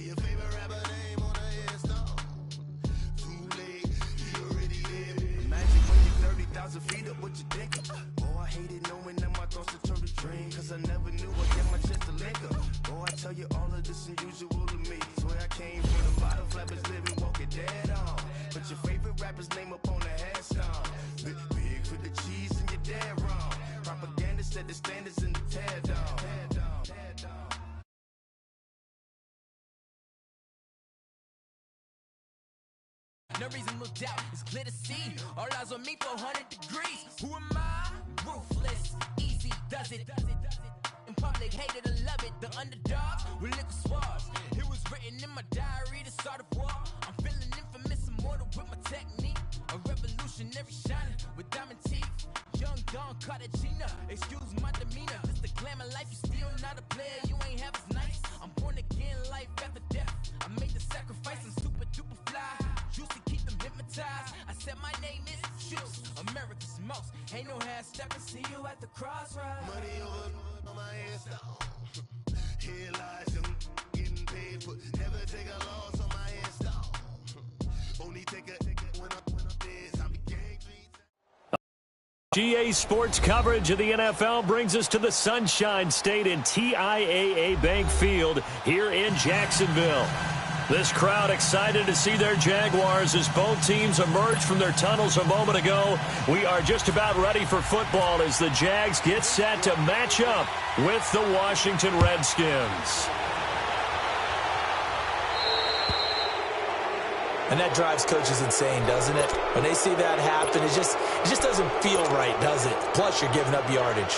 your favorite rapper name on the headstone. Too late, he already dead. Imagine when you're 30,000 feet up, what you thinking? Oh, I hated knowing that my thoughts would turn to dream, cause I never knew I get my chest to lick up. Oh, I tell you all of this unusual to me. Swear I came from the bottom, flappers living, walking dead on. Put your favorite rapper's name up on the headstone. Big for the cheese and you're dead wrong. Propaganda set the standards in the tear down. No reasonable doubt, it's clear to see. All eyes on me, 400 degrees. Who am I? Ruthless, easy, does it. In public, hate it or love it. The underdogs with liquor swabs. It was written in my diary to start a war. I'm feeling infamous, immortal with my technique. A revolutionary shining with diamond teeth. Young Don Cartagena, excuse my demeanor. This the glamour life, you still not a player, you ain't half as nice. I'm born again, life after death. I made the sacrifice, I'm super duper fly. Juicy, keep them hypnotized. I said my name is Juice, America's most. Ain't no half stepping, see you at the crossroads. Money over on my headstone. Here lies them getting paid for. Never take a loss on my headstone. Only take a when I'm dead. I'm gang streets. GA Sports coverage of the NFL brings us to the Sunshine State in TIAA Bank Field here in Jacksonville. This crowd excited to see their Jaguars as both teams emerge from their tunnels a moment ago. We are just about ready for football as the Jags get set to match up with the Washington Redskins. And that drives coaches insane, doesn't it? When they see that happen, it just doesn't feel right, does it? Plus, you're giving up yardage.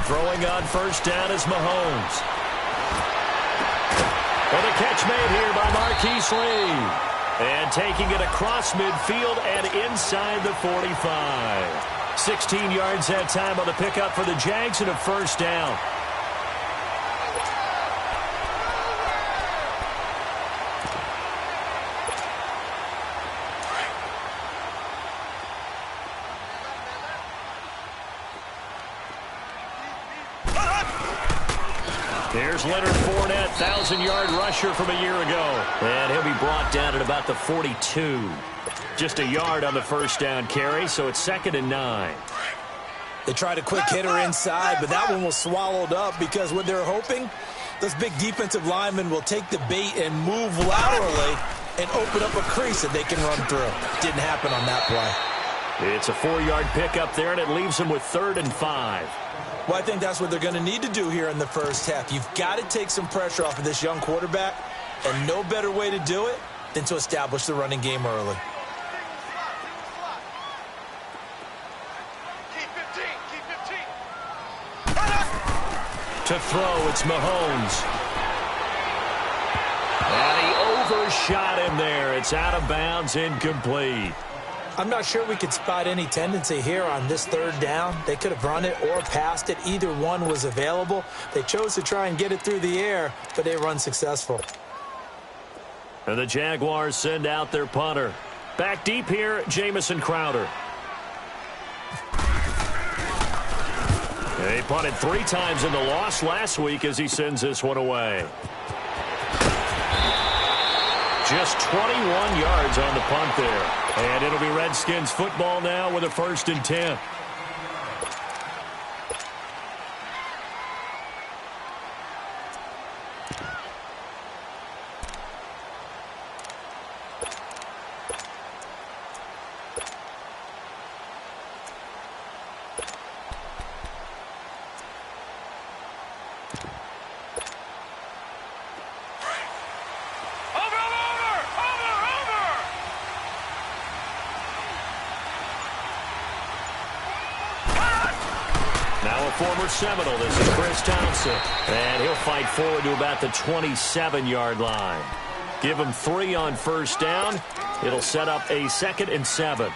Throwing on first down is Mahomes. And a catch made here by Marquise Lee. And taking it across midfield and inside the 45. 16 yards that time on the pickup for the Jags and a first down. Here's Leonard Fournette, 1,000-yard rusher from a year ago. And he'll be brought down at about the 42. Just a yard on the first down carry, so it's 2nd and 9. They tried a quick hitter inside, but that one was swallowed up because what they're hoping, those big defensive linemen will take the bait and move laterally and open up a crease that they can run through. Didn't happen on that play. It's a 4-yard pickup there, and it leaves them with 3rd and 5. Well, I think that's what they're going to need to do here in the first half. You've got to take some pressure off of this young quarterback, and no better way to do it than to establish the running game early. To throw, it's Mahomes. And he overshot him there. It's out of bounds, incomplete. I'm not sure we could spot any tendency here on this 3rd down. They could have run it or passed it. Either one was available. They chose to try and get it through the air, but they were unsuccessful. And the Jaguars send out their punter. Back deep here, Jamison Crowder. They punted 3 times in the loss last week as he sends this one away. Just 21 yards on the punt there. And it'll be Redskins football now with a 1st and 10. Former Seminole, this is Chris Townsend. And he'll fight forward to about the 27-yard line. Give him 3 on first down. It'll set up a 2nd and 7.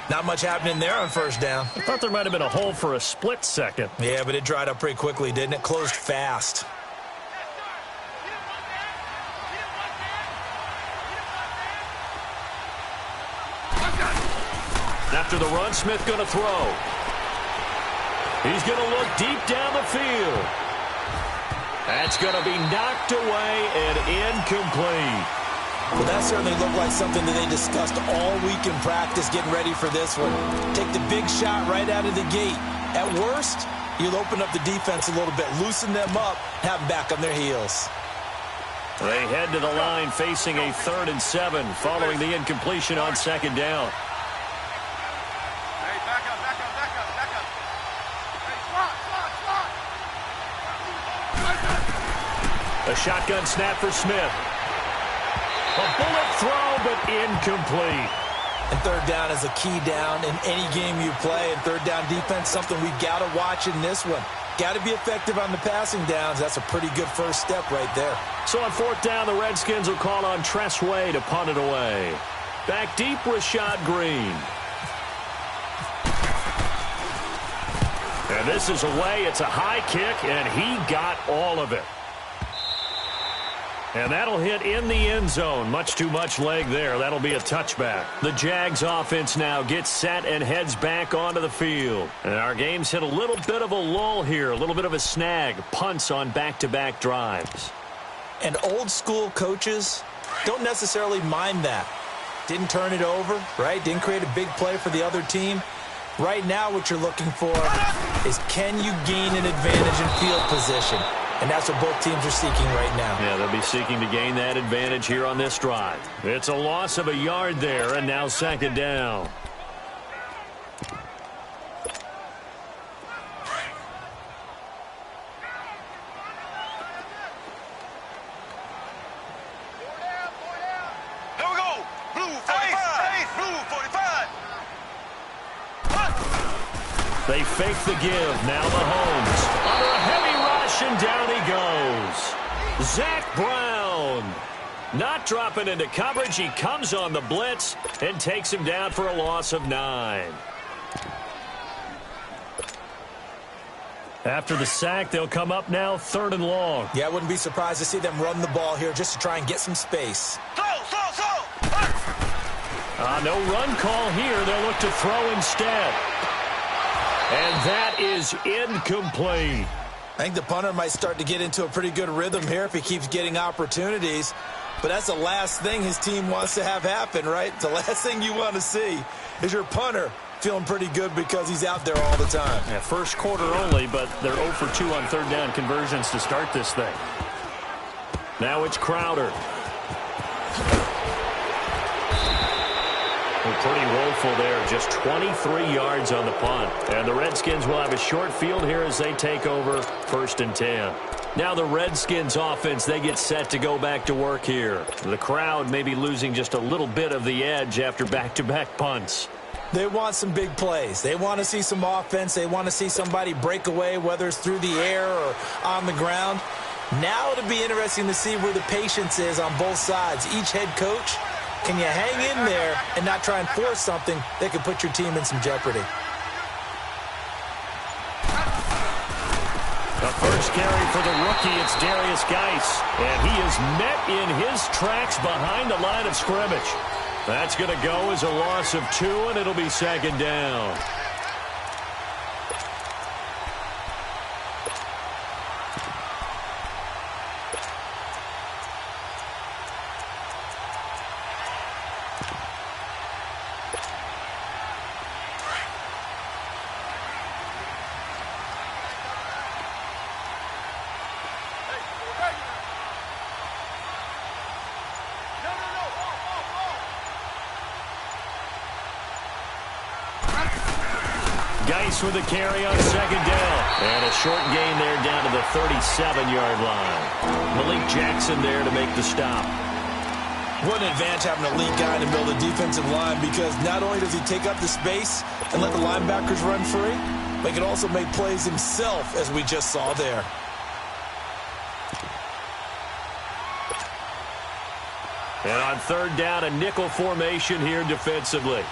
Not much happening there on first down. I thought there might have been a hole for a split second. Yeah, but it dried up pretty quickly, didn't it? Closed fast. After the run, Smith going to throw. He's going to look deep down the field. That's going to be knocked away and incomplete. Well, that certainly looked like something that they discussed all week in practice getting ready for this one. Take the big shot right out of the gate. At worst, you'll open up the defense a little bit, loosen them up, have them back on their heels. They head to the line facing a 3rd and 7 following the incompletion on second down. A shotgun snap for Smith. A bullet throw, but incomplete. And third down is a key down in any game you play. And third down defense, something we've got to watch in this one. Got to be effective on the passing downs. That's a pretty good first step right there. So on 4th down, the Redskins will call on Tress Way to punt it away. Back deep, Rashad Green. And this is away. It's a high kick, and he got all of it. And that'll hit in the end zone. Much too much leg there. That'll be a touchback. The Jags offense now gets set and heads back onto the field. And our game's hit a little bit of a lull here, a little bit of a snag. Punts on back-to-back drives. And old school coaches don't necessarily mind that. Didn't turn it over, right? Didn't create a big play for the other team. Right now what you're looking for is, can you gain an advantage in field position? And that's what both teams are seeking right now. Yeah, they'll be seeking to gain that advantage here on this drive. It's a loss of a yard there, and now second down. Here we go. Blue 45. Blue 45. They fake the give. Now Mahomes. Under a heavy rush, and down he goes. Zach Brown. Not dropping into coverage. He comes on the blitz and takes him down for a loss of 9. After the sack, they'll come up now 3rd and long. Yeah, I wouldn't be surprised to see them run the ball here just to try and get some space. No run call here. They'll look to throw instead. And that is incomplete. I think the punter might start to get into a pretty good rhythm here if he keeps getting opportunities. But that's the last thing his team wants to have happen, right? The last thing you want to see is your punter feeling pretty good because he's out there all the time. Yeah, first quarter only, but they're 0 for 2 on 3rd down conversions to start this thing. Now it's Crowder. Pretty woeful there, just 23 yards on the punt. And the Redskins will have a short field here as they take over 1st and 10. Now the Redskins offense, they get set to go back to work here. The crowd may be losing just a little bit of the edge after back-to-back punts. They want some big plays. They want to see some offense. They want to see somebody break away, whether it's through the air or on the ground. Now it'll be interesting to see where the patience is on both sides. Each head coach, can you hang in there and not try and force something that could put your team in some jeopardy? The first carry for the rookie, it's Darius Geis. And he is met in his tracks behind the line of scrimmage. That's going to go as a loss of 2, and it'll be 2nd down. Geis with a carry on 2nd down. And a short gain there down to the 37-yard line. Malik Jackson there to make the stop. What an advantage having an elite guy in the middle of the defensive line, because not only does he take up the space and let the linebackers run free, but he can also make plays himself, as we just saw there. And on 3rd down, a nickel formation here defensively.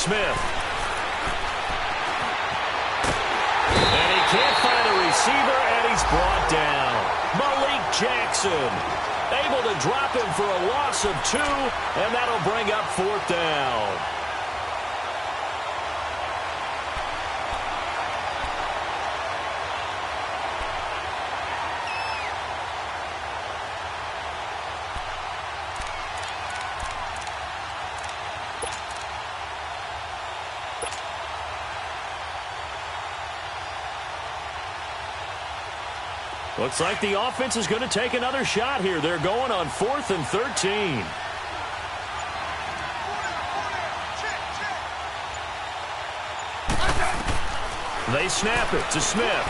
Smith. And he can't find a receiver, and he's brought down. Malik Jackson able to drop him for a loss of 2, and that'll bring up 4th down. Looks like the offense is going to take another shot here. They're going on 4th and 13. They snap it to Smith.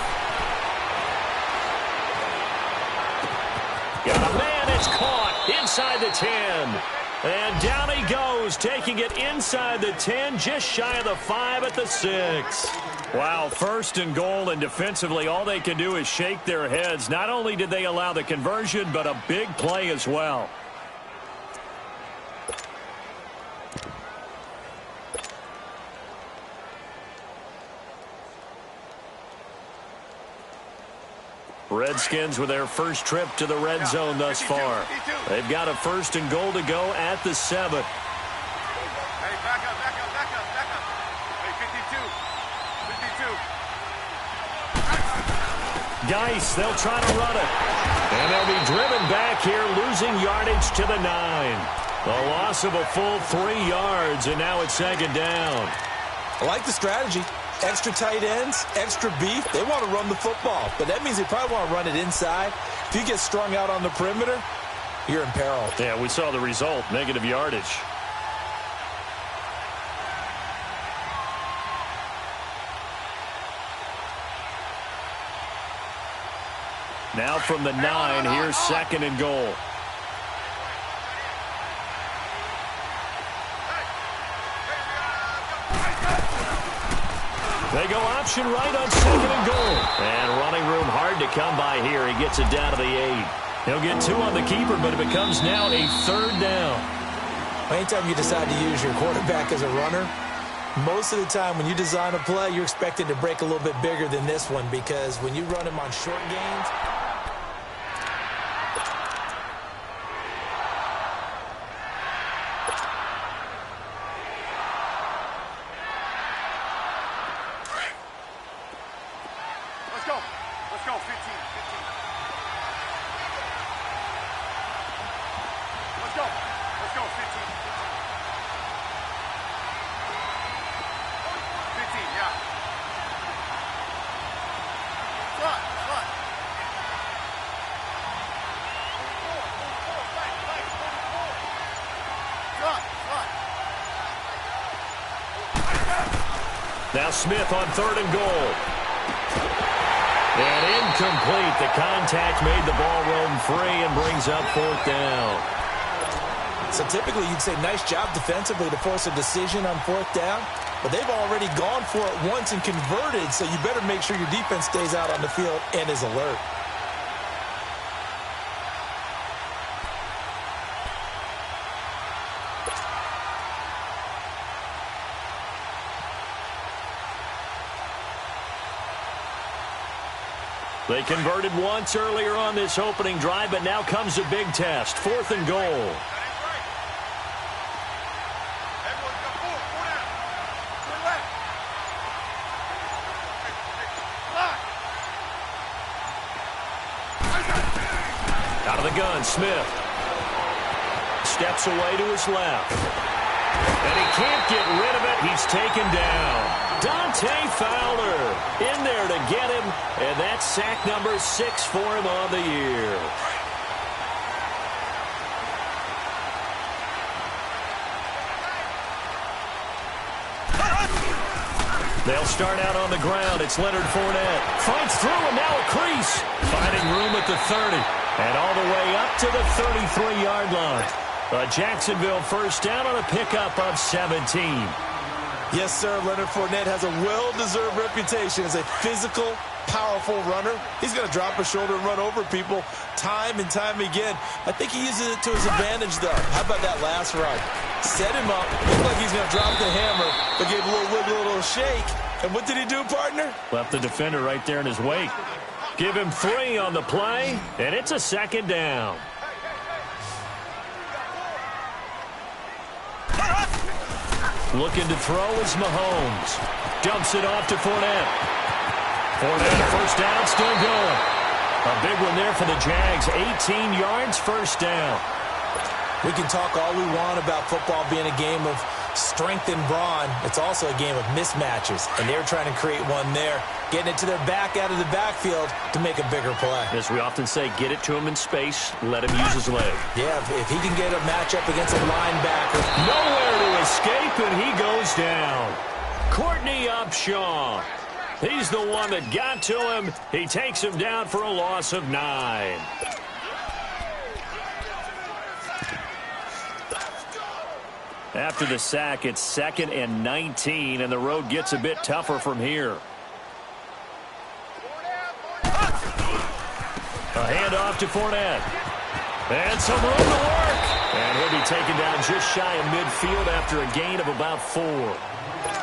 Got a man, it's caught inside the 10. And down he goes, taking it inside the 10, just shy of the 5 at the 6. Wow, 1st and goal, and defensively all they can do is shake their heads. Not only did they allow the conversion, but a big play as well. Redskins with their first trip to the red zone thus far. They've got a 1st and goal to go at the 7. Hey, back up. Hey, 52. Geis, they'll try to run it. And they'll be driven back here, losing yardage to the 9. A loss of a full 3 yards, and now it's 2nd down. I like the strategy. Extra tight ends, extra beef. They want to run the football, but that means they probably want to run it inside. If you get strung out on the perimeter, you're in peril. Yeah, we saw the result, negative yardage. Now from the 9, here's 2nd and goal. They go option right on 2nd and goal. And running room hard to come by here. He gets it down to the 8. He'll get 2 on the keeper, but it becomes now a 3rd down. Anytime you decide to use your quarterback as a runner, most of the time when you design a play, you're expected to break a little bit bigger than this one, because when you run him on short gains, Let's go, 15. Let's go, 15. 15, yeah. Front. Now Smith on 3rd and goal. And incomplete. The contact made the ball roam free and brings up 4th down. so typically you'd say nice job defensively to force a decision on 4th down, but they've already gone for it once and converted, so you better make sure your defense stays out on the field and is alert. They converted once earlier on this opening drive, but now comes a big test. 4th and goal. Out of the gun, Smith. Steps away to his left. And he can't get rid of it. He's taken down. Dante Fowler in there to get him, and that's sack number 6 for him on the year. They'll start out on the ground. It's Leonard Fournette. Fights through, and now a crease. Finding room at the 30. And all the way up to the 33-yard line. A Jacksonville first down on a pickup of 17. Yes, sir. Leonard Fournette has a well-deserved reputation as a physical, powerful runner. He's going to drop his shoulder and run over people time and time again. I think he uses it to his advantage, though. How about that last run? Set him up. Looked like he's going to drop the hammer, but gave a little wiggle, a little shake. And what did he do, partner? Left the defender right there in his wake. Give him 3 on the play, and it's a second down. Looking to throw is Mahomes. Dumps it off to Fournette. Fournette, first down, still going. A big one there for the Jags. 18 yards, first down. We can talk all we want about football being a game of strength and brawn. It's also a game of mismatches, and they're trying to create one there, getting it to their back out of the backfield to make a bigger play. As we often say, get it to him in space, let him use his leg. Yeah, if he can get a matchup against a linebacker. Nowhere to escape, and he goes down. Courtney Upshaw. He's the one that got to him. He takes him down for a loss of 9. After the sack, it's 2nd and 19, and the road gets a bit tougher from here. A handoff to Fournette. And some room to work. And he'll be taken down just shy of midfield after a gain of about 4.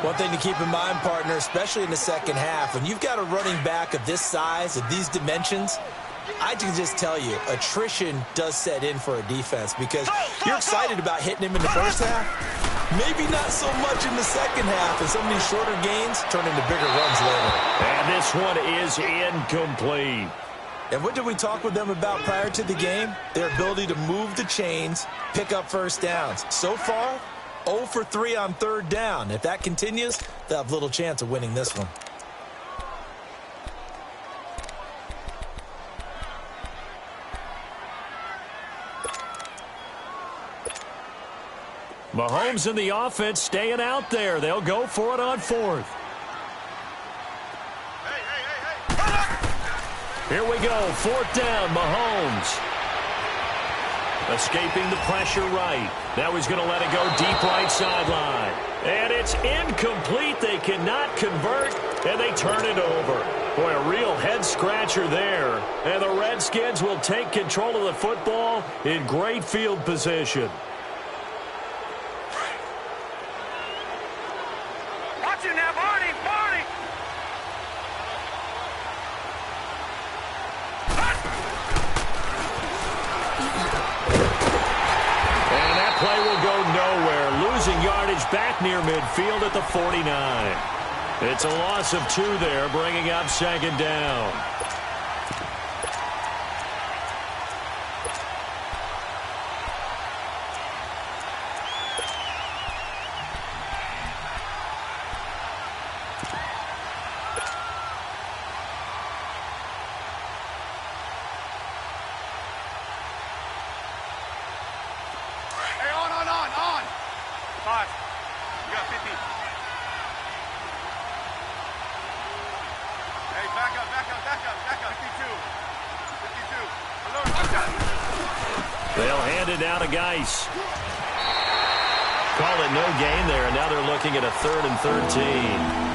One thing to keep in mind, partner, especially in the second half, when you've got a running back of this size, of these dimensions, I can just tell you, attrition does set in for a defense because you're excited about hitting him in the first half. Maybe not so much in the second half, and some of these shorter gains turn into bigger runs later. And this one is incomplete. And what did we talk with them about prior to the game? Their ability to move the chains, pick up first downs. So far, 0 for 3 on third down. If that continues, they'll have little chance of winning this one. Mahomes and the offense staying out there. They'll go for it on 4th. Here we go. 4th down, Mahomes. Escaping the pressure right. Now he's going to let it go deep right sideline. And it's incomplete. They cannot convert, and they turn it over. Boy, a real head-scratcher there. And the Redskins will take control of the football in great field position. Back near midfield at the 49. It's a loss of 2 there, bringing up 2nd down. Hey, on. 5. You got 50. Hey, back up. 52. They'll hand it down to Geis. Call it no gain there, and now they're looking at a 3rd and 13.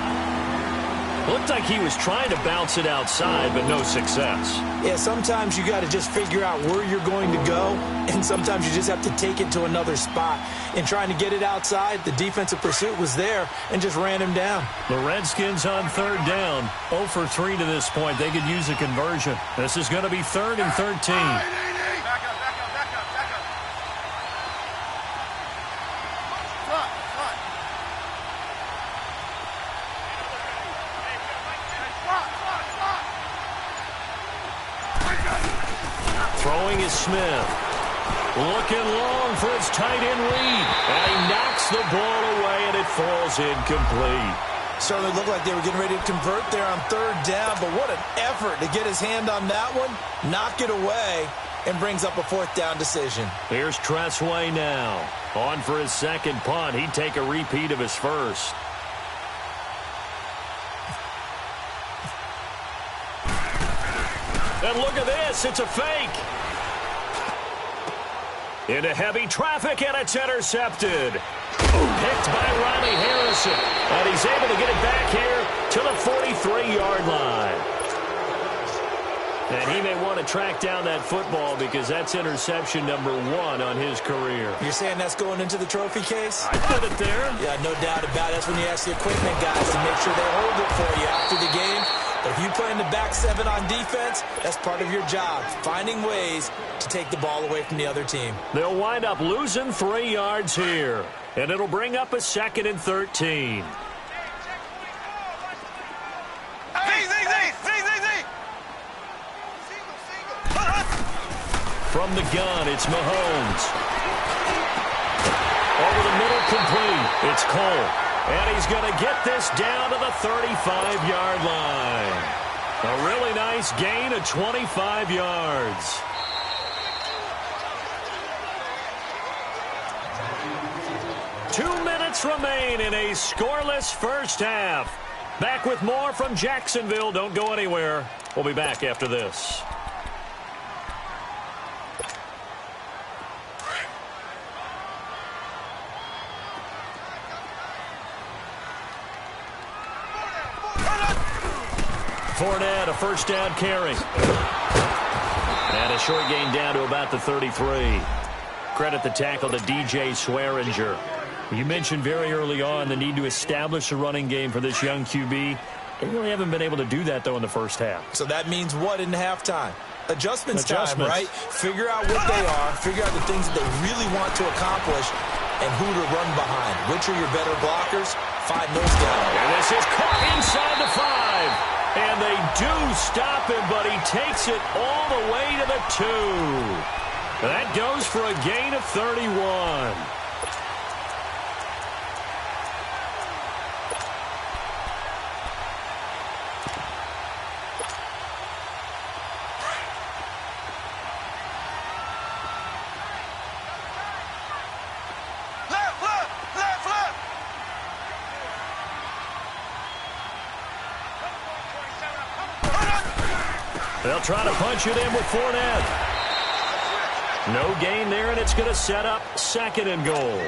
Looked like he was trying to bounce it outside, but no success. Yeah, sometimes you got to just figure out where you're going to go, and sometimes you just have to take it to another spot. In trying to get it outside, the defensive pursuit was there and just ran him down. The Redskins on 3rd down, 0 for 3 to this point. They could use a conversion. This is going to be 3rd and 13. Back up. Throwing is Smith. Looking long for his tight end read. And he knocks the ball away, and it falls incomplete. Certainly looked like they were getting ready to convert there on 3rd down, but what an effort to get his hand on that one, knock it away, and brings up a 4th down decision. Here's Tressway now. On for his 2nd punt. He'd take a repeat of his first. And look at this. It's a fake. Into heavy traffic, and it's intercepted. Picked by Riley Harrison. And he's able to get it back here to the 43-yard line. And he may want to track down that football because that's interception number 1 on his career. You're saying that's going into the trophy case? I put it there. Yeah, no doubt about it. That's when you ask the equipment guys to make sure they hold it for you after the game. But if you play in the back 7 on defense, that's part of your job, finding ways to take the ball away from the other team. They'll wind up losing 3 yards here. And it'll bring up a 2nd and 13. From the gun, it's Mahomes. Over the middle, complete. It's Cole. And he's going to get this down to the 35-yard line. A really nice gain of 25 yards. Two minutes remain in a scoreless first half. Back with more from Jacksonville. Don't go anywhere. We'll be back after this. Fournette, a first down carry. And a short gain down to about the 33. Credit the tackle to DJ Swearinger. You mentioned very early on the need to establish a running game for this young QB. They really haven't been able to do that, though, in the first half. So that means what in halftime? Adjustments time, right? Figure out what they are, figure out the things that they really want to accomplish, and who to run behind. Which are your better blockers? Find those guys. And this is caught inside the 5. And they do stop him, but he takes it all the way to the 2. That goes for a gain of 31. They'll try to punch it in with Fournette. No gain there, and it's going to set up 2nd and goal.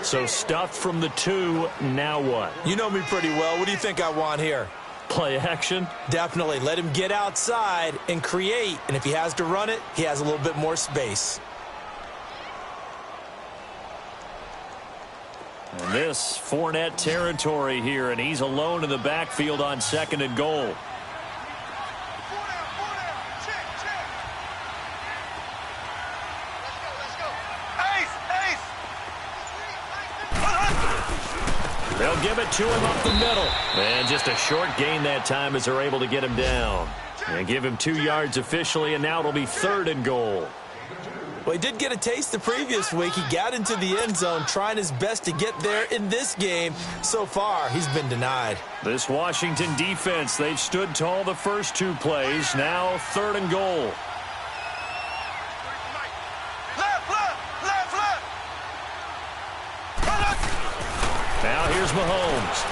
So stuffed from the 2, now what? You know me pretty well. What do you think I want here? Play action? Definitely. Let him get outside and create. And if he has to run it, he has a little bit more space. And this Fournette territory here, and he's alone in the backfield on 2nd and goal. They'll give it to him up the middle. And just a short gain that time as they're able to get him down. And give him 2 yards officially, and now it'll be 3rd and goal. Well, he did get a taste the previous week. He got into the end zone trying his best to get there in this game. So far, he's been denied. This Washington defense, they've stood tall the first 2 plays. Now 3rd and goal. Now here's Mahomes.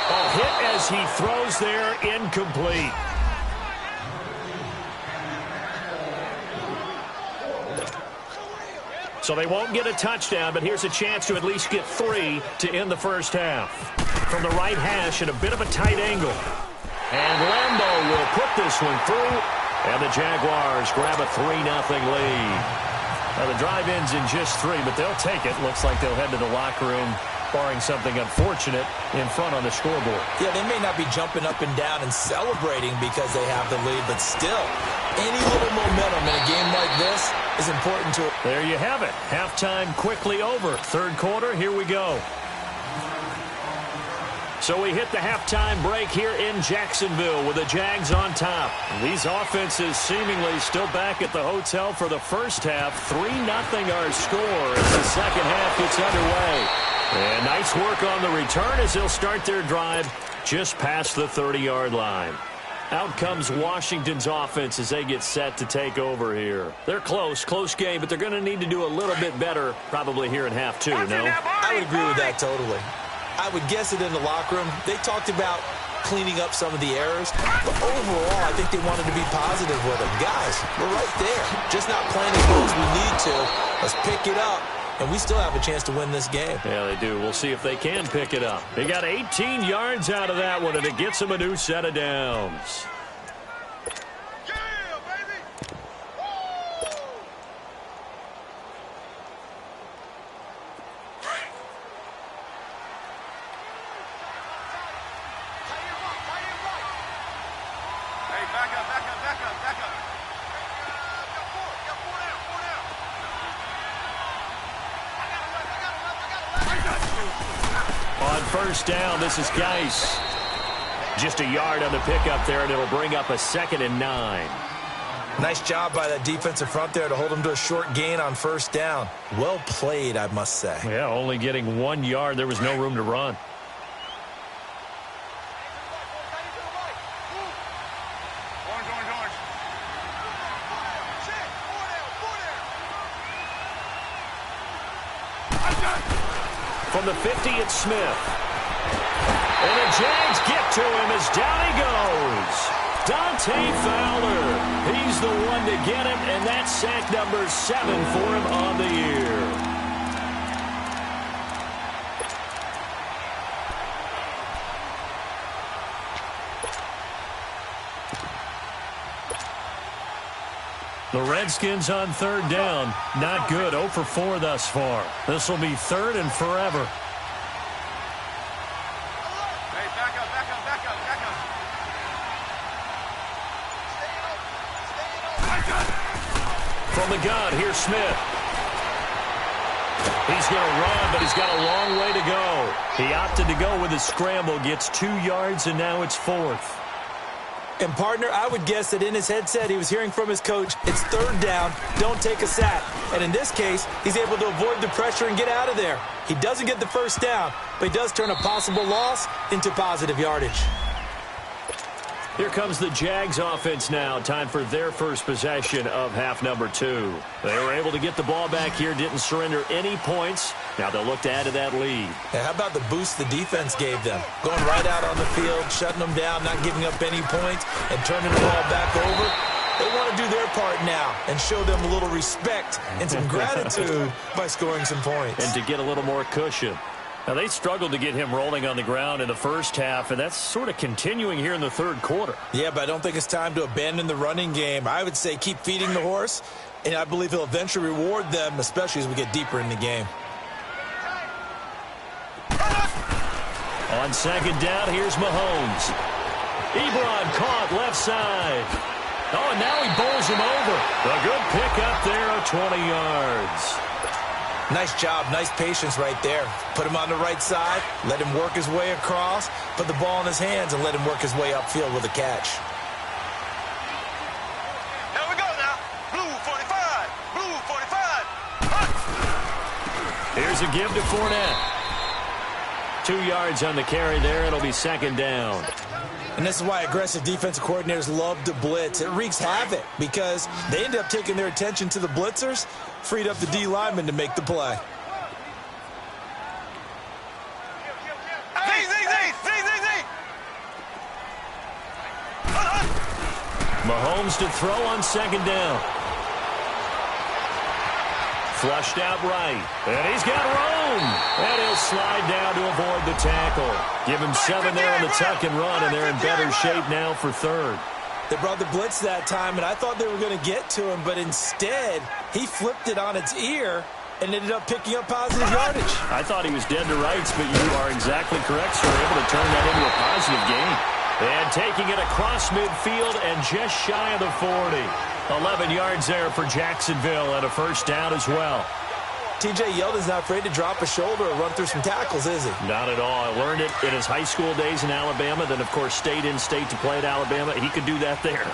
A hit as he throws there, incomplete. So they won't get a touchdown, but here's a chance to at least get 3 to end the first half. From the right hash at a bit of a tight angle. And Lambeau will put this one through, and the Jaguars grab a 3-0 lead. Now, the drive ends in just 3, but they'll take it. Looks like they'll head to the locker room, barring something unfortunate, in front on the scoreboard. Yeah, they may not be jumping up and down and celebrating because they have the lead, but still, any little momentum in a game like this is important to it. There you have it. Halftime quickly over. 3rd quarter, here we go. So we hit the halftime break here in Jacksonville with the Jags on top. These offenses seemingly still back at the hotel for the first half. 3-0 our score as the second half gets underway. And nice work on the return as they'll start their drive just past the 30-yard line. Out comes Washington's offense as they get set to take over here. They're close game, but they're going to need to do a little bit better probably here in half 2, no? I would agree with that totally. I would guess it in the locker room. They talked about cleaning up some of the errors. But overall, I think they wanted to be positive with them. Guys, we're right there. Just not playing as well as we need to. Let's pick it up, and we still have a chance to win this game. Yeah, they do. We'll see if they can pick it up. They got 18 yards out of that one, and it gets them a new set of downs. On first down, this is Geis. Just a yard on the pickup there, and it'll bring up a 2nd and 9. Nice job by that defensive front there to hold them to a short gain on first down. Well played, I must say. Yeah, only getting 1 yard. There was no room to run. From the 50, it's Smith. And the Jags get to him as down he goes. Dante Fowler. He's the one to get him, and that's sack number 7 for him on the year. The Redskins on third down. Not good. 0 for 4 thus far. This will be 3rd and forever. Hey, back up, back up, back up, back up. From the gun, here's Smith. He's going to run, but he's got a long way to go. He opted to go with a scramble, gets 2 yards, and now it's 4th. And, partner, I would guess that in his headset he was hearing from his coach, it's 3rd down, don't take a sack. And in this case, he's able to avoid the pressure and get out of there. He doesn't get the first down, but he does turn a possible loss into positive yardage. Here comes the Jags offense now. Time for their first possession of half number 2. They were able to get the ball back here, didn't surrender any points. Now they'll look to add to that lead. Yeah, how about the boost the defense gave them? Going right out on the field, shutting them down, not giving up any points, and turning the ball back over. They want to do their part now and show them a little respect and some gratitude by scoring some points. And to get a little more cushion. Now, they struggled to get him rolling on the ground in the first half, and that's sort of continuing here in the third quarter. Yeah, but I don't think it's time to abandon the running game. I would say keep feeding the horse, and I believe he'll eventually reward them, especially as we get deeper in the game. On second down, here's Mahomes. Ebron caught left side. Oh, and now he bowls him over. A good pick up there of 20 yards. Nice job, nice patience right there. Put him on the right side, let him work his way across, put the ball in his hands, and let him work his way upfield with a catch. Here we go now. Blue 45. Blue 45. Here's a give to Fournette. 2 yards on the carry there. It'll be 2nd down. And this is why aggressive defensive coordinators love to blitz. It wreaks havoc because they end up taking their attention to the blitzers, freed up the D lineman to make the play. Mahomes to throw on second down. Flushed out right. And he's got room. And he'll slide down to avoid the tackle. Give him 7 there on the tuck and run, and they're in better shape now for 3rd. They brought the blitz that time, and I thought they were going to get to him, but instead he flipped it on its ear and ended up picking up positive yardage. I thought he was dead to rights, but you are exactly correct, sir. Able to turn that into a positive gain. And taking it across midfield and just shy of the 40. 11 yards there for Jacksonville and a first down as well. TJ Yeldon's not afraid to drop a shoulder or run through some tackles, is he? Not at all. I learned it in his high school days in Alabama, then, of course, stayed in state to play at Alabama. He could do that there.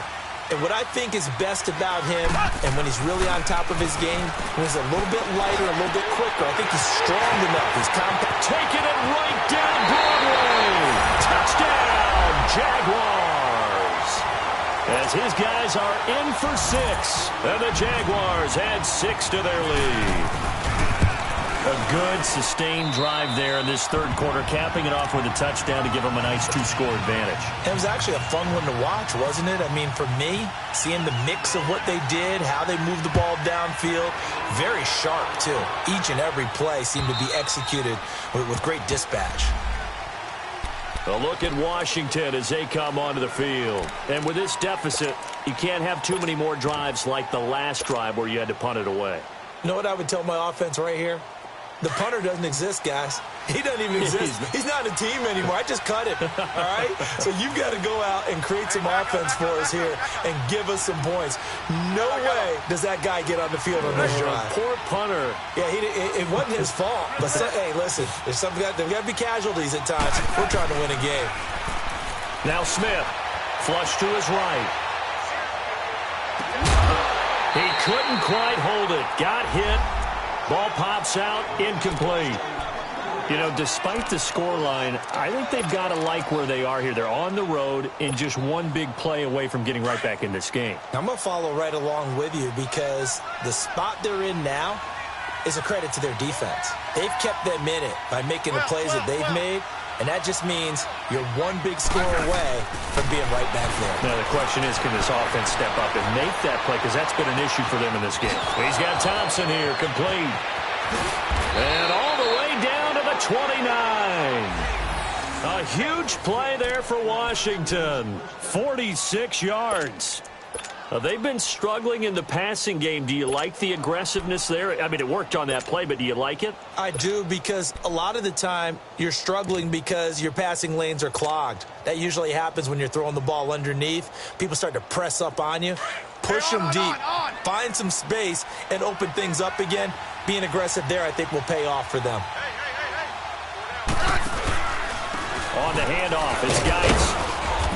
And what I think is best about him, and when he's really on top of his game, when he's a little bit lighter, a little bit quicker, I think he's strong enough. He's compact. Taking it right down Broadway. Touchdown, Jaguars. As his guys are in for 6, and the Jaguars add 6 to their lead. A good, sustained drive there in this third quarter, capping it off with a touchdown to give them a nice 2-score advantage. It was actually a fun one to watch, wasn't it? I mean, for me, seeing the mix of what they did, how they moved the ball downfield, very sharp, too. Each and every play seemed to be executed with great dispatch. A look at Washington as they come onto the field. And with this deficit, you can't have too many more drives like the last drive where you had to punt it away. You know what I would tell my offense right here? The punter doesn't exist, guys. He doesn't even exist. He's not a team anymore. I just cut him, all right? So you've got to go out and create some offense for us here and give us some points. No way does that guy get on the field on this drive. Poor punter. Yeah, it wasn't his fault. But, hey, listen, there's got to be casualties at times. We're trying to win a game. Now Smith, flush to his right. He couldn't quite hold it. Got hit. Ball pops out, incomplete. You know, despite the scoreline, I think they've got to like where they are here. They're on the road and just one big play away from getting right back in this game. I'm going to follow right along with you because the spot they're in now is a credit to their defense. They've kept them in it by making the plays that they've made, and that just means you're one big score away from being right back there. Now, the question is, can this offense step up and make that play? Because that's been an issue for them in this game. He's got Thompson here, complete. And all the way down to the 29. A huge play there for Washington. 46 yards. They've been struggling in the passing game. Do you like the aggressiveness there? I mean, it worked on that play, but do you like it? I do, because a lot of the time you're struggling because your passing lanes are clogged. That usually happens when you're throwing the ball underneath. People start to press up on you. Push them deep. Find some space and open things up again. Being aggressive there, I think, will pay off for them. On the handoff is Geis.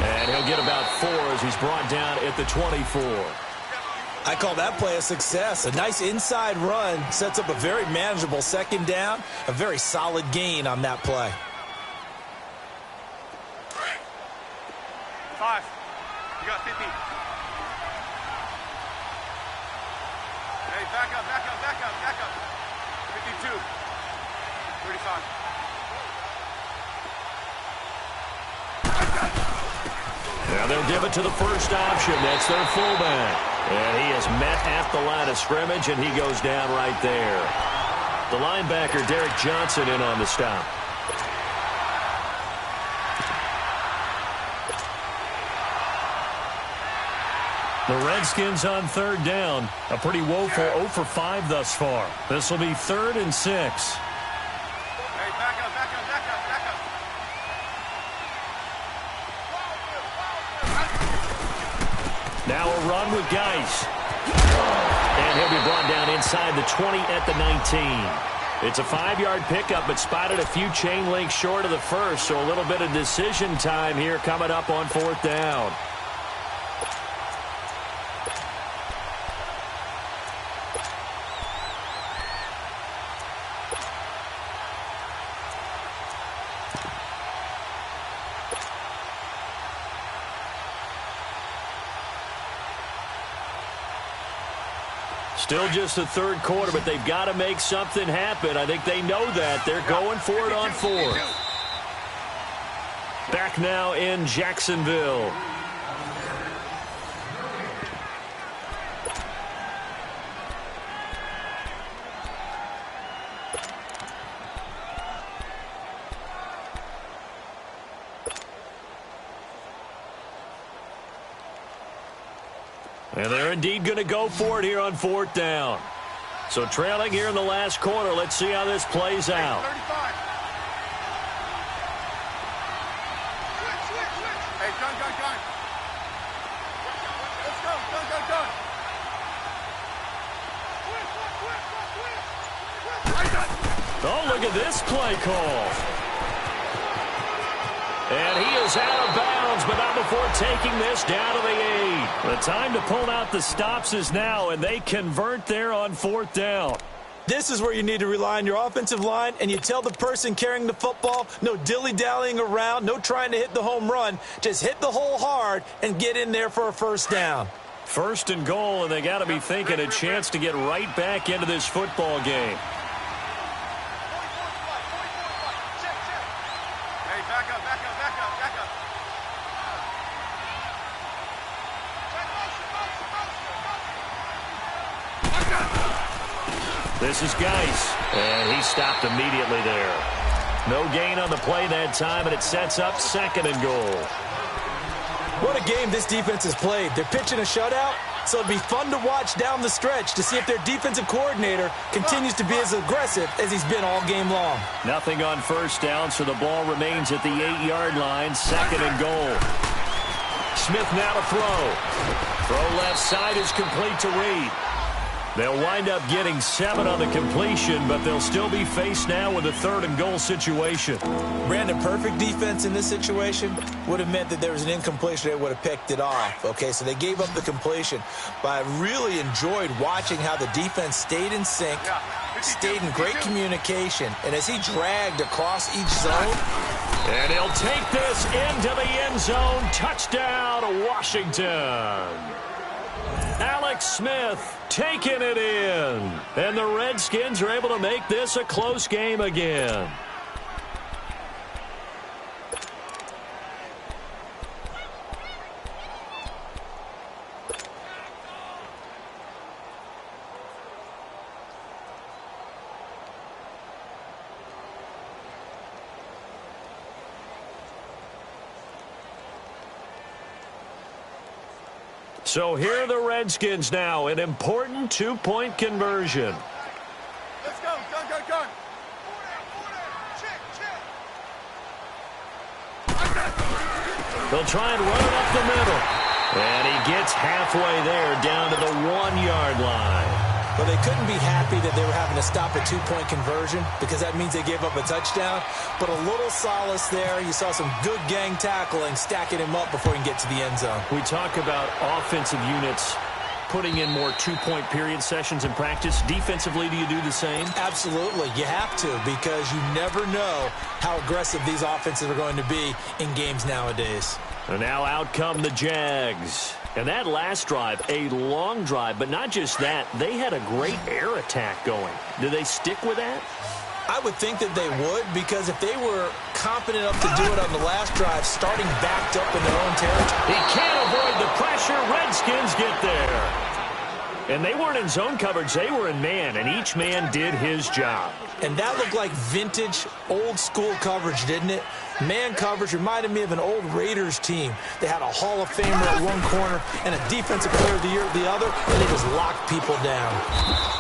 And he'll get about 4 as he's brought down at the 24. I call that play a success. A nice inside run sets up a very manageable second down. A very solid gain on that play. 5. You got 50. Hey, back up. 52. 35. Now they'll give it to the first option. That's their fullback. And he is met at the line of scrimmage, and he goes down right there. The linebacker, Derek Johnson, in on the stop. The Redskins on third down. A pretty woeful 0 for 5 thus far. This will be 3rd and 6. Hey, back up. Now a run with Geis. And he'll be brought down inside the 20 at the 19. It's a 5-yard pickup, but spotted a few chain links short of the first, so a little bit of decision time here coming up on 4th down. Still just the third quarter, but they've got to make something happen. I think they know that. They're going for it on 4th. Back now in Jacksonville. And they're indeed going to go for it here on 4th down. So trailing here in the last quarter. Let's see how this plays out. 35. Hey, gun. Let's go. Oh, look at this play call. And he is out of bounds, but not before taking this down to the 8. The time to pull out the stops is now, and they convert there on 4th down. This is where you need to rely on your offensive line, and you tell the person carrying the football, no dilly-dallying around, no trying to hit the home run. Just hit the hole hard and get in there for a first down. 1st and goal, and they got to be thinking a chance to get right back into this football game. This is Geis, and he stopped immediately there. No gain on the play that time, and it sets up 2nd and goal. What a game this defense has played. They're pitching a shutout, so it'll be fun to watch down the stretch to see if their defensive coordinator continues to be as aggressive as he's been all game long. Nothing on first down, so the ball remains at the 8-yard line, 2nd and goal. Smith now to throw. Throw left side is complete to Reed. They'll wind up getting 7 on the completion, but they'll still be faced now with a 3rd and goal situation. Brandon, perfect defense in this situation would have meant that there was an incompletion. They would have picked it off. Okay, so they gave up the completion. But I really enjoyed watching how the defense stayed in sync, stayed in great communication, and as he dragged across each zone. And he'll take this into the end zone. Touchdown, Washington. Alex Smith taking it in. And the Redskins are able to make this a close game again. So here are the Redskins now, an important 2-point conversion. Let's go, gun. They'll try and run it up the middle. And he gets halfway there, down to the 1-yard line. Well, they couldn't be happy that they were having to stop a 2-point conversion because that means they gave up a touchdown. But a little solace there. You saw some good gang tackling, stacking him up before he can get to the end zone. We talk about offensive units putting in more 2-point period sessions in practice. Defensively, do you do the same? Absolutely. You have to because you never know how aggressive these offenses are going to be in games nowadays. And now out come the Jags. And that last drive, a long drive, but not just that. They had a great air attack going. Do they stick with that? I would think that they would because if they were confident enough to do it on the last drive, starting backed up in their own territory. He can't avoid the pressure. Redskins get there. And they weren't in zone coverage. They were in man, and each man did his job. And that looked like vintage, old-school coverage, didn't it? Man coverage reminded me of an old Raiders team. They had a Hall of Famer at one corner and a Defensive Player of the Year at the other, and they just locked people down.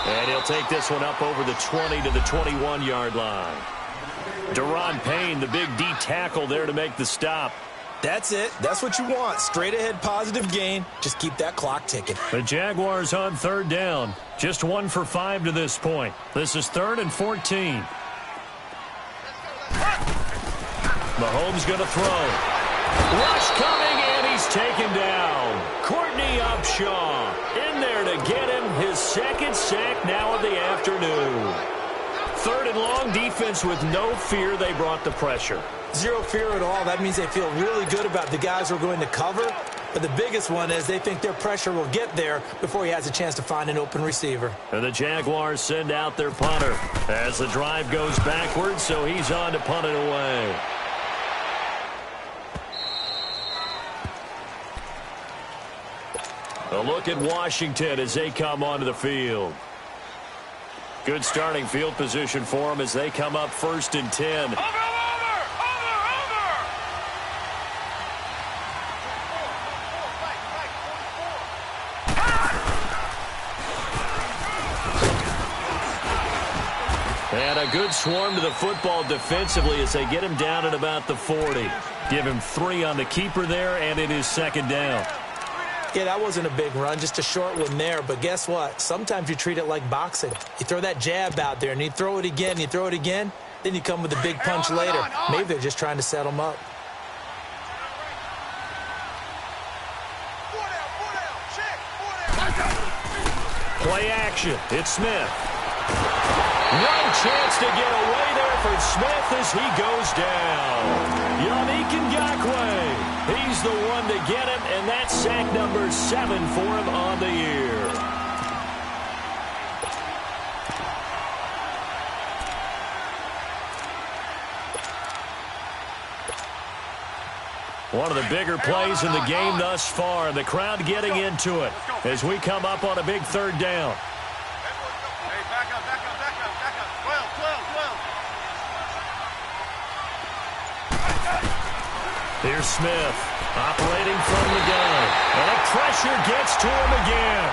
And he'll take this one up over the 20 to the 21-yard line. Daron Payne, the big D tackle there to make the stop. That's it. That's what you want. Straight ahead, positive gain. Just keep that clock ticking. The Jaguars on 3rd down. Just 1 for 5 to this point. This is 3rd and 14. Mahomes going to throw. Rush coming, and he's taken down. Courtney Upshaw in there to get him his 2nd sack now of the afternoon. 3rd and long, defense with no fear. They brought the pressure. Zero fear at all. That means they feel really good about the guys who are going to cover. But the biggest one is they think their pressure will get there before he has a chance to find an open receiver. And the Jaguars send out their punter as the drive goes backwards, so he's on to punt it away. A look at Washington as they come onto the field. Good starting field position for them as they come up 1st and 10. And a good swarm to the football defensively as they get him down at about the 40. Give him 3 on the keeper there, and it is 2nd down. Yeah, that wasn't a big run, just a short one there. But guess what? Sometimes you treat it like boxing. You throw that jab out there, and you throw it again, you throw it again, then you come with a big punch later. Maybe they're just trying to set them up. Play action. It's Smith. No chance to get away there for Smith as he goes down. Yannick Ngakoue. He's the one to get him, and that's sack number 7 for him on the year. One of the bigger plays in the game thus far, and the crowd getting into it as we come up on a big 3rd down. Here's Smith operating from the gun. And the pressure gets to him again.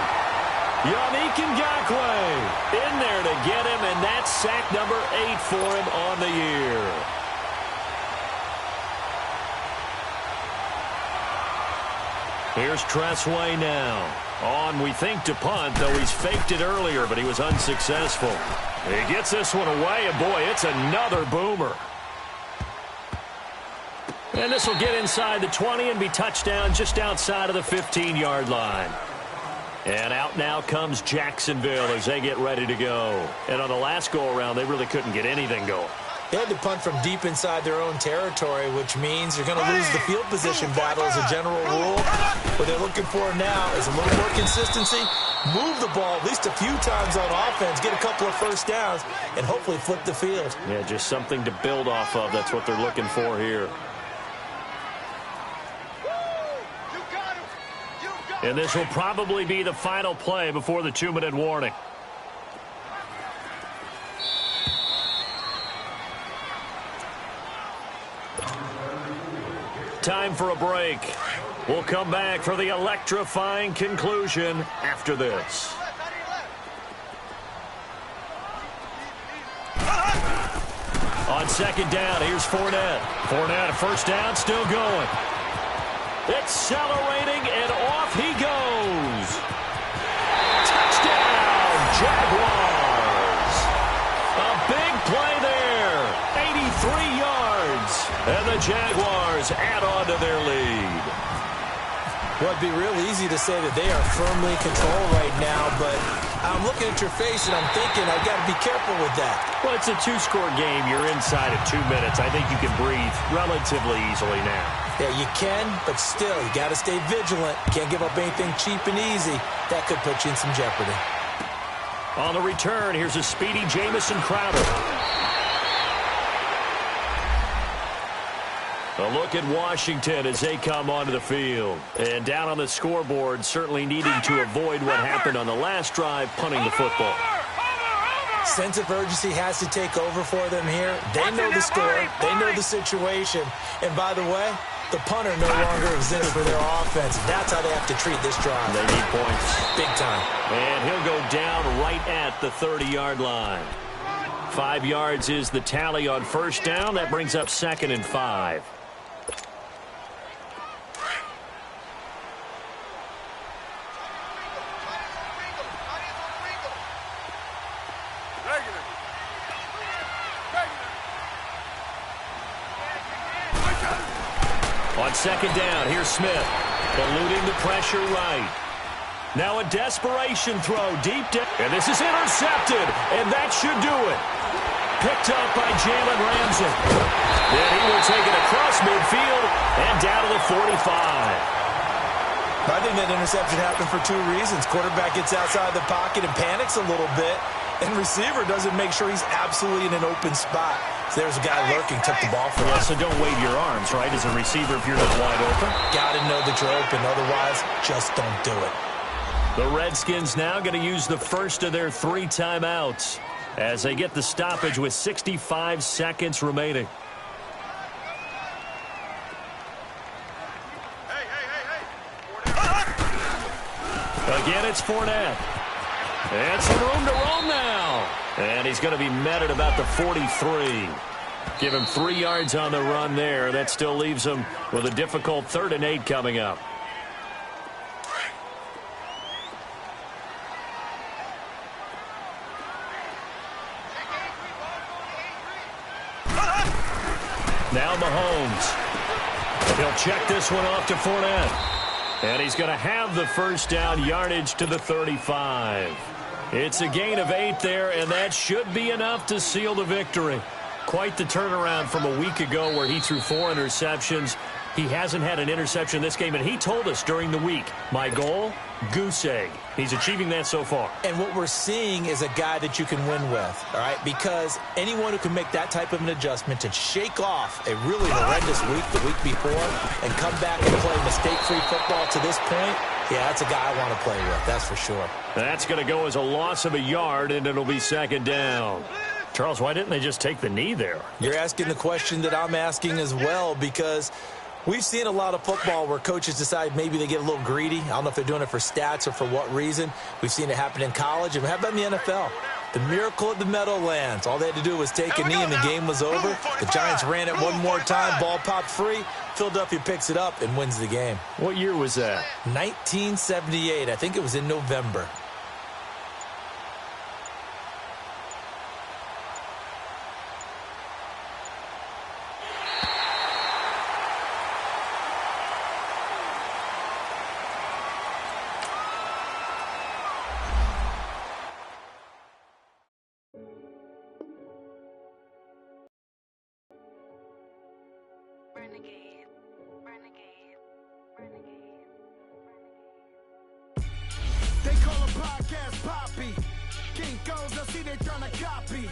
Yannick Ngakoue in there to get him, and that's sack number 8 for him on the year. Here's Tressway now. On, we think, to punt, though he's faked it earlier, but he was unsuccessful. He gets this one away, and boy, it's another boomer. And this will get inside the 20 and be touchdown just outside of the 15-yard line. And out now comes Jacksonville as they get ready to go. And on the last go-around, they really couldn't get anything going. They had to punt from deep inside their own territory, which means you're going to lose the field position battle as a general rule. What they're looking for now is a little more consistency, move the ball at least a few times on offense, get a couple of first downs, and hopefully flip the field. Yeah, just something to build off of. That's what they're looking for here. And this will probably be the final play before the 2-minute warning. Time for a break. We'll come back for the electrifying conclusion after this. On second down, here's Fournette. Fournette, a first down, still going. Accelerating, and off he goes. Touchdown, Jaguars. A big play there. 83 yards. And the Jaguars add on to their lead. Well, it'd be real easy to say that they are firmly in control right now, but I'm looking at your face and I'm thinking I've got to be careful with that. Well, it's a 2-score game. You're inside of 2 minutes. I think you can breathe relatively easily now. Yeah, you can, but still, you got to stay vigilant. Can't give up anything cheap and easy. That could put you in some jeopardy. On the return, here's a speedy Jamison Crowder. A look at Washington as they come onto the field. And down on the scoreboard, certainly needing to avoid what happened on the last drive, punting the football. Sense of urgency has to take over for them here. They know the score. They know the situation. And by the way, the punter no longer exists for their offense. That's how they have to treat this drive. They need points. Big time. And he'll go down right at the 30-yard line. 5 yards is the tally on first down. That brings up 2nd and 5. On second down, here's Smith, eluding the pressure right. Now a desperation throw deep down, and this is intercepted, and that should do it. Picked up by Jalen Ramsey. Then he will take it across midfield and down to the 45. I think that interception happened for 2 reasons. Quarterback gets outside the pocket and panics a little bit, and receiver doesn't make sure he's absolutely in an open spot. So there's a guy lurking, took the ball from him. So don't wave your arms, right, as a receiver if you're not wide open. Got to know that you're open, otherwise just don't do it. The Redskins now going to use the first of their 3 timeouts as they get the stoppage with 65 seconds remaining. Again, it's Fournette. And some room to roam now. And he's going to be met at about the 43. Give him 3 yards on the run there. That still leaves him with a difficult 3rd and 8 coming up. Now Mahomes. He'll check this one off to Fournette. And he's going to have the first down, yardage to the 35. It's a gain of 8 there, and that should be enough to seal the victory. Quite the turnaround from a week ago where he threw 4 interceptions. He hasn't had an interception this game, and he told us during the week, my goal, goose egg. He's achieving that so far. And what we're seeing is a guy that you can win with, all right? Because anyone who can make that type of an adjustment to shake off a really horrendous week the week before and come back and play mistake-free football to this point, yeah, that's a guy I want to play with, that's for sure. That's going to go as a loss of a yard, and it'll be 2nd down. Charles, why didn't they just take the knee there? You're asking the question that I'm asking as well, because We've seen a lot of football where coaches decide maybe they get a little greedy. I don't know if they're doing it for stats or for what reason. We've seen it happen in college. And how about in the NFL? The miracle of the Meadowlands. All they had to do was take a knee and the game was over. The Giants ran it one more time. Ball popped free. Philadelphia picks it up and wins the game. What year was that? 1978. I think it was in November. They call a podcast Poppy. Kinkos, I see they tryna copy.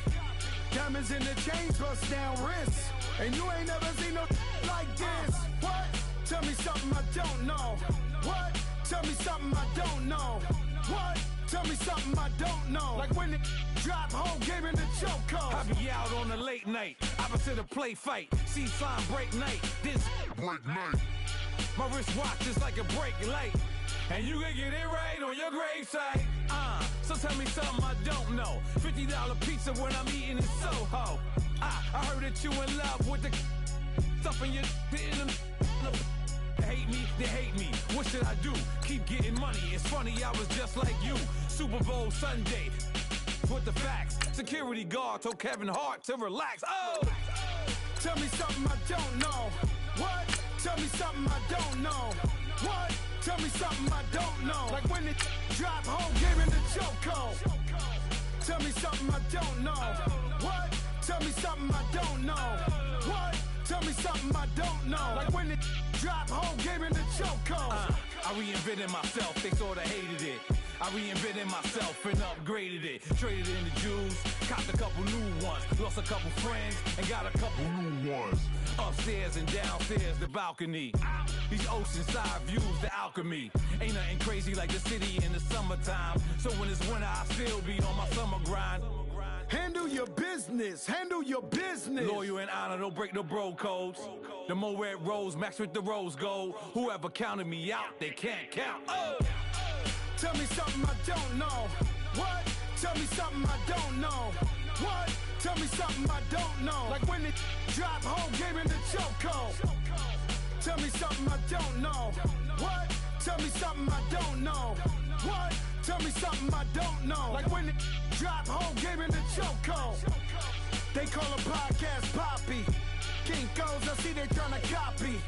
Diamonds in the chains, bust down wrists. And you ain't never seen no like this. What? Tell me something I don't know. What? Tell me something I don't know. What? Tell me something I don't know. Like when it drop home, game in the chokehold. I be out on a late night, opposite a play fight. See sign break night, this break night. My wristwatch is like a break light. And you can get it right on your gravesite. So tell me something I don't know. $50 pizza when I'm eating in Soho. I heard that you in love with the stuff in your hate me, they hate me. What should I do? Keep getting money. It's funny, I was just like you. Super Bowl Sunday. With the facts. Security guard told Kevin Hart to relax. Oh! Tell me something I don't know. What? Tell me something I don't know. What? Tell me something I don't know. Like when it drop home, game in the chokehold. Tell me something I don't know. What? Tell me something I don't know. What? Tell me something I don't know. Like when it drop home, game in the chokehold. I reinvented myself, they sorta hated it. I reinvented myself and upgraded it. Traded in the Jews, copped a couple new ones. Lost a couple friends and got a couple new ones. Upstairs and downstairs, the balcony. These oceanside views, the alchemy. Ain't nothing crazy like the city in the summertime. So when it's winter, I still be on my summer grind. Handle your business, handle your business. Loyal and honor, don't break the bro codes. The more red rose, match with the rose gold. Whoever counted me out, they can't count. Oh! Tell me something I don't know. What? Tell me something I don't know. What? Tell me something I don't know. Like when it drop home, game in the chokehold. Tell me something I don't know. What? Tell me something I don't know. What? Tell me something I don't know. Like when it drop home, game in the chokehold. They call a podcast Poppy. Kinkos, I see they tryna copy.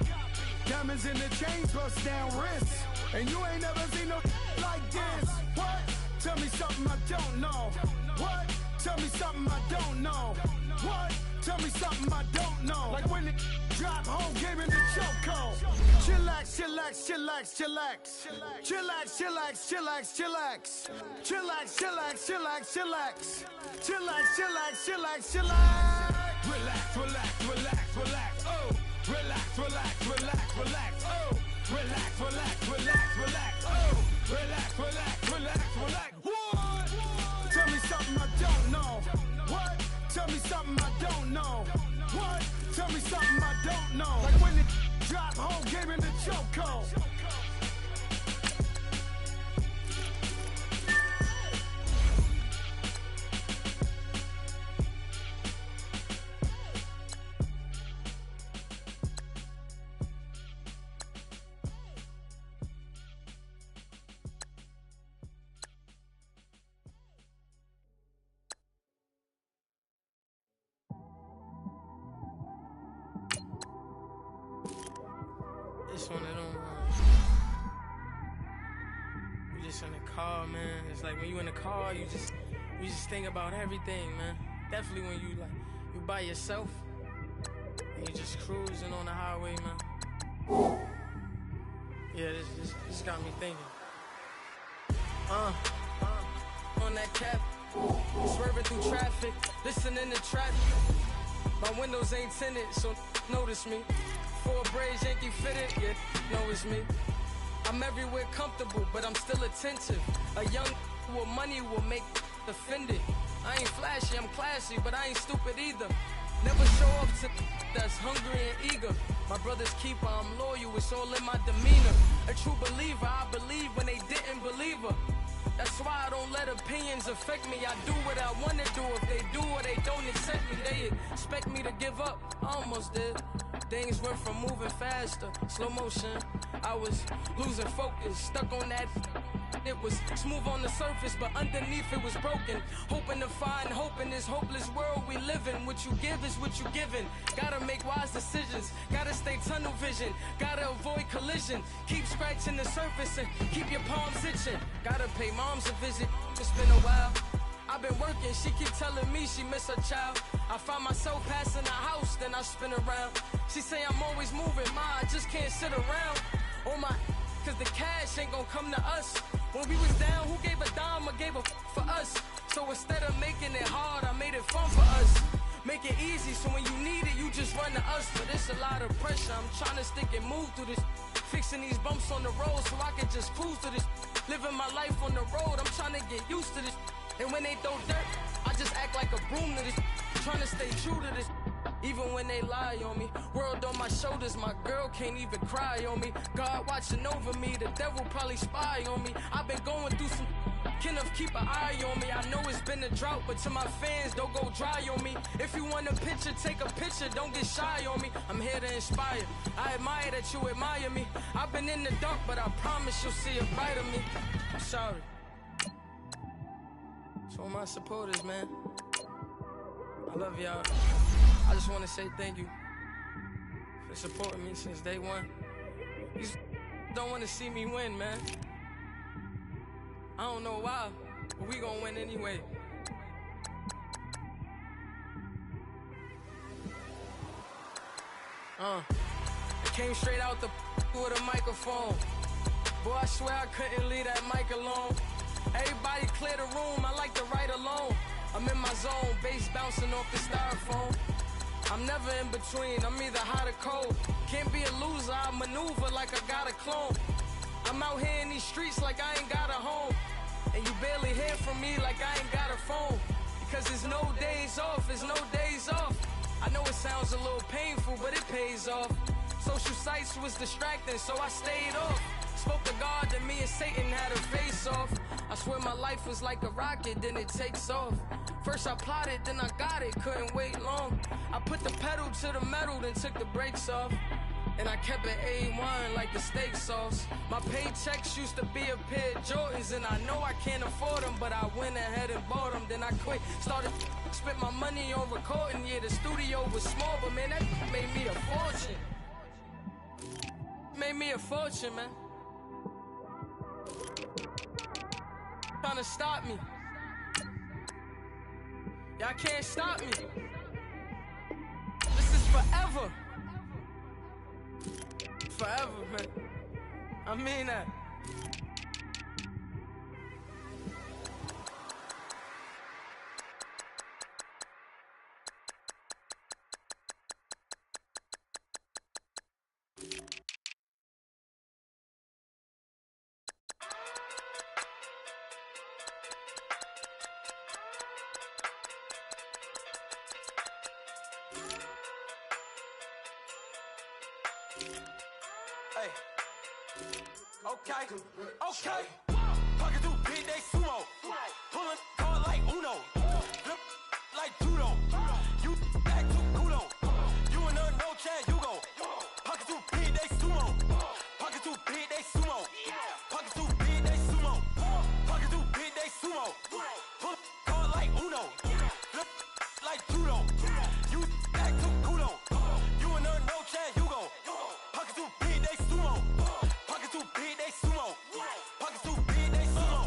Diamonds in the chains, bust down wrists. And you ain't never seen no like this. What? Tell me something I don't know. What? Tell me something I don't know. What? Tell me something I don't know. Like when it drop home, game in the chokehold. Chillax, chillax, chillax, chillax. Chillax, chillax, chillax, chillax. Chillax, chillax, chillax, chillax. Chillax, chillax, chillax, chillax. Relax, relax, relax, relax, oh! Relax, relax, relax, relax, oh! Relax, relax, relax, relax, oh! Relax, relax, relax, relax, what? Tell me something I don't know. What? Tell me something I don't know. What? Tell me something I don't know. Like when it drop home, game in the chokehold. It's one of them you just in the car, man. It's like when you in the car, you just think about everything, man. Definitely when you by yourself and you just cruising on the highway, man. Yeah, this got me thinking. On that cap, swerving through traffic, listening to traffic. My windows ain't tinted, so notice me. Four braids, Yankee fitted, yeah, know it's me. I'm everywhere comfortable, but I'm still attentive. A young with money will make offended. I ain't flashy, I'm classy, but I ain't stupid either. Never show up to that's hungry and eager. My brother's keeper, I'm loyal, it's all in my demeanor. A true believer, I believe when they didn't believe her. That's why I don't let opinions affect me. I do what I want to do. If they do or they don't accept me, they expect me to give up. I almost did. Things went from moving faster, slow motion. I was losing focus, stuck on that. It was smooth on the surface, but underneath it was broken. Hoping to find hope in this hopeless world we live in. What you give is what you given. Gotta make wise decisions. Gotta stay tunnel vision. Gotta avoid collision. Keep scratching the surface and keep your palms itching. Gotta pay moms a visit. It's been a while. I've been working, she keep telling me she miss her child. I find myself passing the house, then I spin around. She say I'm always moving, ma, I just can't sit around. Oh my, cause the cash ain't gonna come to us. When we was down, who gave a dime or gave a for us? So instead of making it hard, I made it fun for us. Make it easy, so when you need it, you just run to us. But it's a lot of pressure, I'm trying to stick and move through this. Fixing these bumps on the road so I can just cruise to this. Living my life on the road, I'm trying to get used to this. And when they throw dirt, I just act like a broom to this. Trying to stay true to this. Even when they lie on me. World on my shoulders, my girl can't even cry on me. God watching over me, the devil probably spy on me. I've been going through some Kenneth, keep an eye on me. I know it's been a drought, but to my fans, don't go dry on me. If you want a picture, take a picture, don't get shy on me. I'm here to inspire. I admire that you admire me. I've been in the dark, but I promise you'll see a bright of me. I'm sorry. To all my supporters, man, I love y'all. I just want to say thank you for supporting me since day one. You don't want to see me win, man. I don't know why, but we gonna win anyway. I came straight out the with a microphone. Boy, I swear I couldn't leave that mic alone. Everybody clear the room, I like to write alone. I'm in my zone, bass bouncing off the styrofoam. I'm never in between, I'm either hot or cold. Can't be a loser, I maneuver like I got a clone. I'm out here in these streets like I ain't got a home. And you barely hear from me like I ain't got a phone. Because there's no days off, there's no days off. I know it sounds a little painful, but it pays off. Social sites was distracting, so I stayed off. Spoke to God that me and Satan had a face off. I swear my life was like a rocket, then it takes off. First I plotted, then I got it, couldn't wait long. I put the pedal to the metal, then took the brakes off. And I kept it A1 like the steak sauce. My paychecks used to be a pair of Jordans, and I know I can't afford them, but I went ahead and bought them. Then I quit, started spent my money on recording. Yeah, the studio was small, but man, that made me a fortune. Made me a fortune, man. Trying to stop me. Y'all can't stop me. This is forever. Forever, man. I mean that. Hey. Okay. Pocket through big day sumo. Pulling card like Uno. Flip like judo. You back to kudo. You and her no Chad Hugo. Pocket through big day sumo. Pocket through big day sumo. Pocket through big day sumo. Pocket through big day sumo. Pull card like Uno. Flip like judo. You back to kudo. You and her no Chad Hugo. Pocket through big day sumo. Pocket through big day sumo. Pocket through big day sumo.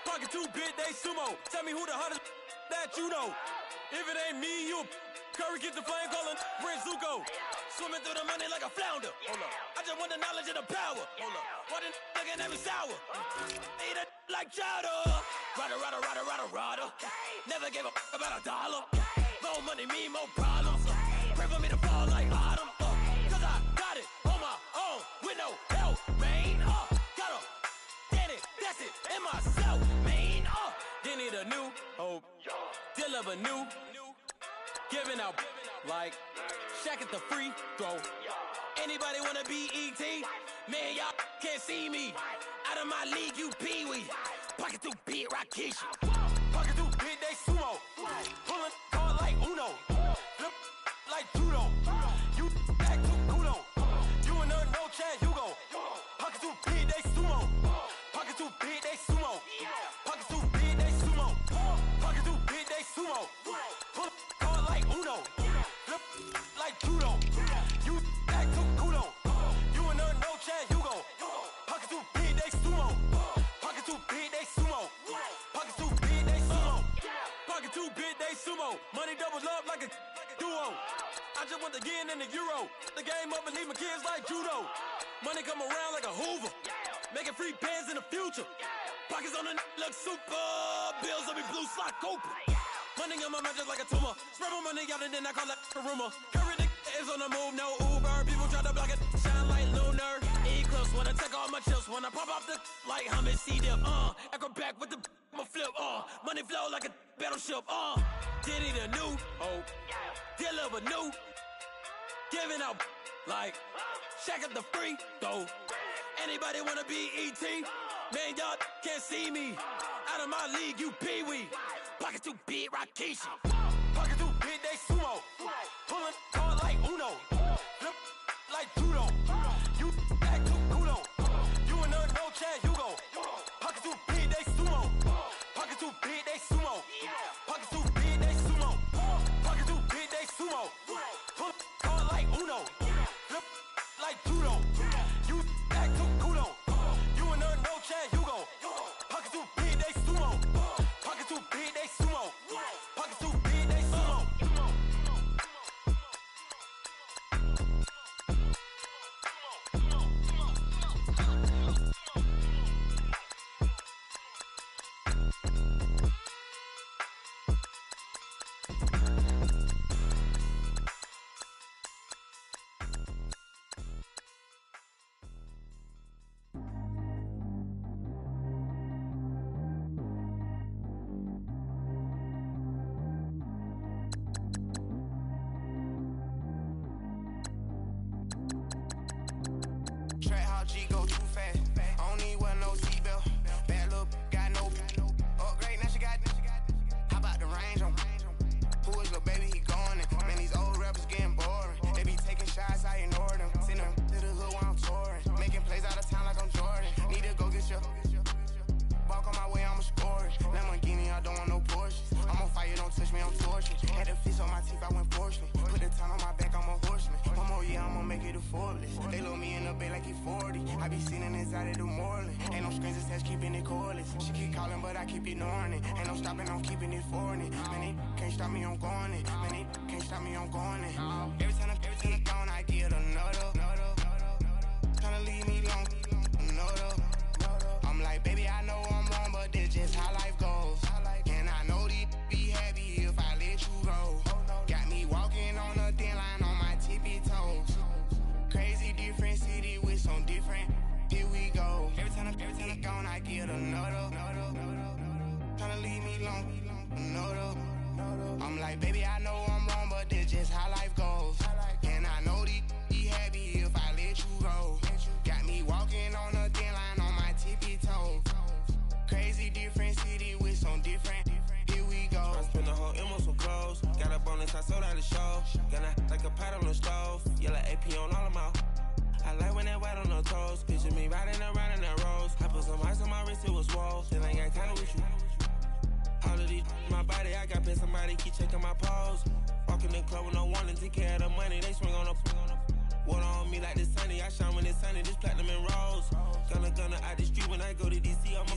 Pocket through big day sumo. Tell me who the hottest that you know. If it ain't me, you Curry get the flame calling Prince Zuko. Swimming through the money like a flounder. Hold up. I just want the knowledge and the power. Hold up. Why the looking at me sour? Eat it like chowder. Rada. Never gave a about a dollar. More money mean more problems. Pray for me to fall like autumn. Cause I got it on my own with no help, man. Gotta get it, that's it, in myself, man. They need a new hope. Deal of a new Giving out like Shaq at the free throw. Anybody wanna be ET? Man, y'all can't see me. Out of my league, you pee-wee. Pocket too big, Rakishi. Pocket too big, they sumo. Pulling card like Uno. Flip like judo. You act too kudo. You and her, no chance, you go. Pocket too big, they sumo. Pocket too big, they sumo. Pocket too big, they sumo. Pocket too big, they sumo. Pull card like Uno. Flip like judo. You act too kudo. You and her, no chance, you go. Pocket too big, they sumo. Pocket too big, they sumo. Pocket too big, they sumo. Pocket too big, they sumo. Money doubles up like a duo. I just want the yen and the euro. The game up and leave my kids like judo. Money come around like a Hoover. Making free bands in the future. Pockets on the look super. Bills on me blue slot open. Money on my mind just like a tumor. Spread my money out and then I call that a rumor. Curry the is on the move, no Uber. People try to block it, shine like lunar. Eclipse, wanna take all my chips. Wanna pop off the like Hummus, see them, Echo back with the I'ma flip, money flow like a battleship, Diddy the new, deliver new. Giving out like Shaq at the free throw. Anybody wanna be ET? Man, y'all can't see me. Out of my league, you pee-wee. Pocket too big, Rakishi. Pocket too big, they sumo. Pulling card like Uno. Flip like judo. You act too kudo. You and her, no chance, you go. Pocket too big, they sumo. Pocket too big, they sumo. Pocket too big, they sumo. Pocket too big, they sumo. Pull card like Uno. Flip like judo. You act too kudo. You and her, no chance, you go. Pocket too big, they sumo. Pocket too big, they sumo. Pocket too big, they sumo. Track how G go too fast. I don't need wear no seatbelt. Bad look, got no upgrade. Now she got. How about the range on? Who is little baby? He gone. Man, these old rappers getting boring. They be taking shots, I ignore them. Send them to the hood while I'm touring. Making plays out of town like I'm Jordan. Need to go get your. Walk on my way, I'ma score it. Lamborghini, I don't want no Porsches. I'm on fire, don't touch me, I'm tortured. Had the fish on my teeth, I went fortunate. Put the time on my back, I'm a horseman. One more year, I'ma make it a Forbes. They load me in the bay like he 40. I be sitting inside of the Moreland. Ain't no screens attached, keeping it cordless. She keep calling, but I keep ignoring it. Ain't no stopping, I'm keeping it foreign it. Man, they can't stop me, I'm going it. Man, they can't stop me, I'm going it. Every time I'm gone, I get another. Tryna leave me long, another. I'm like, baby, I know I'm wrong, but this just how life goes. And I know these be happy if I let you go. Got me walking on a thin line on my tippy toes. Crazy different city with some different. Here we go. Every time I'm gone, I get another. Tryna leave me long, another. I'm like, baby, I know I'm wrong, but this just how life goes. And I know these be happy if I let you go. Got me walking on a thin line on my tippy toes. Crazy different city with some different. Here we go. I spent the whole M on some clothes. Got a bonus, I sold out the show. Got like a pot on the stove. Yellow AP on all of my. I like when that white on the toes. Picture me riding around in that rose. I put some ice on my wrist, it was swole. Then I got kinda with you. All of these my body, I got paid somebody keep checking my pose. Walking in the club with no warning, take care of the money. They swing on the. Water on me like the sunny. I shine when it's sunny. This platinum and rose. Gonna out the street when I go to DC. I'm a